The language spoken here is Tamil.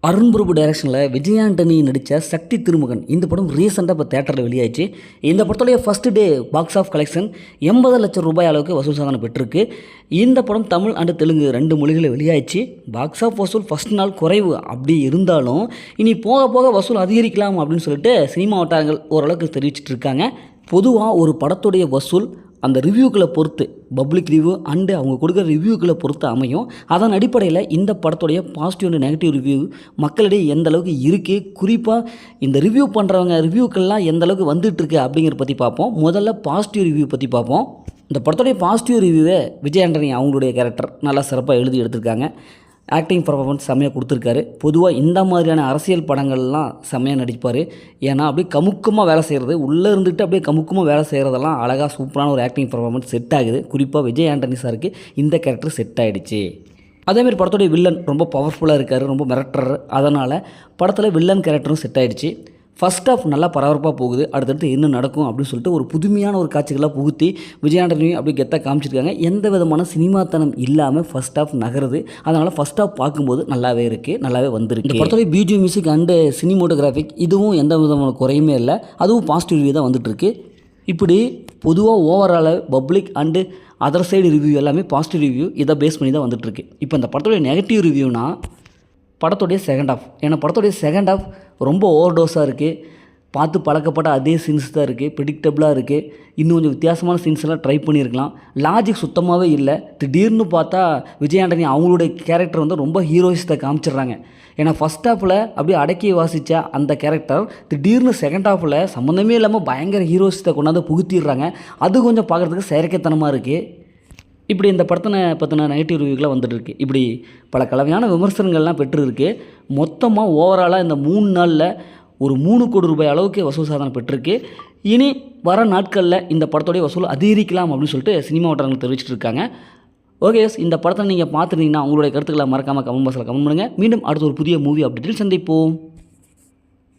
அருண் பிரபு டைரக்ஷனில் விஜய் ஆண்டனி நடித்த சக்தி திருமகன் இந்த படம் ரீசெண்டாக இப்போ தேட்டரில் வெளியாயிடுச்சு. இந்த படத்துடைய first day box office collection 80 லட்சம் ரூபாய் அளவுக்கு வசூல் சாதனை பெற்றிருக்கு. இந்த படம் தமிழ் அண்ட் தெலுங்கு 2 மொழிகளில் வெளியாயிடுச்சு. பாக்ஸ் ஆஃப் வசூல் ஃபஸ்ட் நாள் குறைவு அப்படி இருந்தாலும் இனி போக போக வசூல் அதிகரிக்கலாம் அப்படின்னு சொல்லிட்டு சினிமா வட்டாரங்கள் ஓரளவுக்கு தெரிவிச்சிட்டு இருக்காங்க. பொதுவாக ஒரு படத்துடைய வசூல் அந்த ரிவ்யூக்களை பொறுத்து, பப்ளிக் ரிவ்யூ அண்டு அவங்க கொடுக்குற ரிவ்யூக்களை பொறுத்து அமையும். அதன் அடிப்படையில் இந்த படத்துடைய பாசிட்டிவ் அண்ட் நெகட்டிவ் ரிவ்யூ மக்களிடையே எந்த அளவுக்கு இருக்குது, குறிப்பாக இந்த ரிவ்யூ பண்ணுறவங்க ரிவ்யூக்கள்லாம் எந்த அளவுக்கு வந்துட்டுருக்கு அப்படிங்கிறத பற்றி பார்ப்போம். முதல்ல பாசிட்டிவ் ரிவ்யூ பற்றி பார்ப்போம். இந்த படத்துடைய பாசிட்டிவ் ரிவ்யூவை விஜய் ஆண்டனி அவங்களுடைய கேரக்டர் நல்லா சிறப்பாக எழுதி எடுத்திருக்காங்க. ஆக்டிங் பர்ஃபார்மன்ஸ் செம்மையாக கொடுத்துருக்காரு. பொதுவாக இந்த மாதிரியான அரசியல் படங்கள்லாம் செம்மையாக நடிப்பார். ஏன்னா அப்படியே கமுக்கமாக வேலை செய்கிறது, உள்ளே இருந்துட்டு அப்படியே கமுக்கமாக வேலை செய்கிறதெல்லாம் அழகாக சூப்பரான ஒரு ஆக்டிங் பர்ஃபார்மன்ஸ் செட் ஆகுது. குறிப்பாக விஜய் ஆண்டனி சாருக்கு இந்த கேரக்டர் செட் ஆகிடுச்சு. அதேமாதிரி படத்துடைய வில்லன் ரொம்ப பவர்ஃபுல்லாக இருக்கார், ரொம்ப மிரட்டுறாரு. அதனால் படத்தில் வில்லன் கேரக்டரும் செட் ஆகிடுச்சு. ஃபஸ்ட் ஆஃப் நல்லா பரபரப்பாக போகுது. அடுத்தடுத்து என்ன நடக்கும் அப்படின்னு சொல்லிட்டு ஒரு புதுமையான ஒரு காட்சிகளாக புகுத்தி விஜய் ஆண்டனியும் அப்படி கெத்தாக காமிச்சிருக்காங்க. எந்த விதமான சினிமாத்தனம் இல்லாமல் ஃபஸ்ட் ஆஃப் நகருது. அதனால் ஃபஸ்ட் ஆஃப் பார்க்கும்போது நல்லாவே இருக்குது, நல்லாவே வந்திருக்கு. இந்த படத்துடைய பிஜிஎம் மியூசிக் அண்டு சினிமோட்டோகிராஃபிக் இதுவும் எந்த விதமான குறையுமே இல்லை. அதுவும் பாசிட்டிவ் ரிவ்யூ தான் வந்துட்டுருக்கு. இப்படி பொதுவாக overall public and other side review எல்லாமே பாசிட்டிவ் ரிவ்யூ இதை பேஸ் பண்ணி தான் வந்துட்டுருக்கு. இப்போ இந்த படத்துடைய நெகட்டிவ் ரிவ்யூனா படத்துடைய செகண்ட் ஆஃப். ஏன்னா படத்துடைய செகண்ட் ஆஃப் ரொம்ப ஓவர் டோஸாக இருக்குது. பார்த்து பழக்கப்பட்ட அதே சீன்ஸ் தான் இருக்குது, ப்ரிடிக்டபுளாக இருக்குது. இன்னும் கொஞ்சம் வித்தியாசமான சீன்ஸ் எல்லாம் ட்ரை பண்ணியிருக்கலாம். லாஜிக் சுத்தமாகவே இல்லை. திடீர்னு பார்த்தா விஜய் ஆண்டனி அவங்களுடைய கேரக்டர் வந்து ரொம்ப ஹீரோயிஸ்ட்டை காமிச்சிடுறாங்க. ஏன்னா ஃபஸ்ட் ஹாஃபில் அப்படியே அடக்கி வாசித்த அந்த கேரக்டர் திடீர்னு செகண்ட் ஹாஃபில் சம்மந்தமே இல்லாமல் பயங்கர ஹீரோயிஸ்ட்டை கொண்டாந்து புகுத்திடுறாங்க. அது கொஞ்சம் பார்க்குறதுக்கு செயற்கைத்தனமாக இருக்குது. இப்படி இந்த பற்றின நெகட்டிவ் ரிவ்யூக்கெலாம் வந்துட்டுருக்கு. இப்படி பல கலவையான விமர்சனங்கள்லாம் பெற்றிருக்கு. மொத்தமாக ஓவராலாக இந்த 3 நாளில் ஒரு 3 கோடி ரூபாய் அளவுக்கு வசூல் சாதனை பெற்றிருக்கு. இனி வர நாட்களில் இந்த படத்துடைய வசூல் அதிகரிக்கலாம் அப்படின்னு சொல்லிட்டு சினிமா வட்டாரங்கள் தெரிவிச்சிட்டு இருக்காங்க. ஓகே, இந்த படத்தை நீங்கள் பார்த்துருந்தீங்கன்னா உங்களுடைய கருத்துக்களை மறக்காமல் கமெண்ட் பாக்ஸில் கமெண்ட் பண்ணுங்கள். மீண்டும் அடுத்த ஒரு புதிய மூவி அப்டேட்டில் சந்திப்போம்.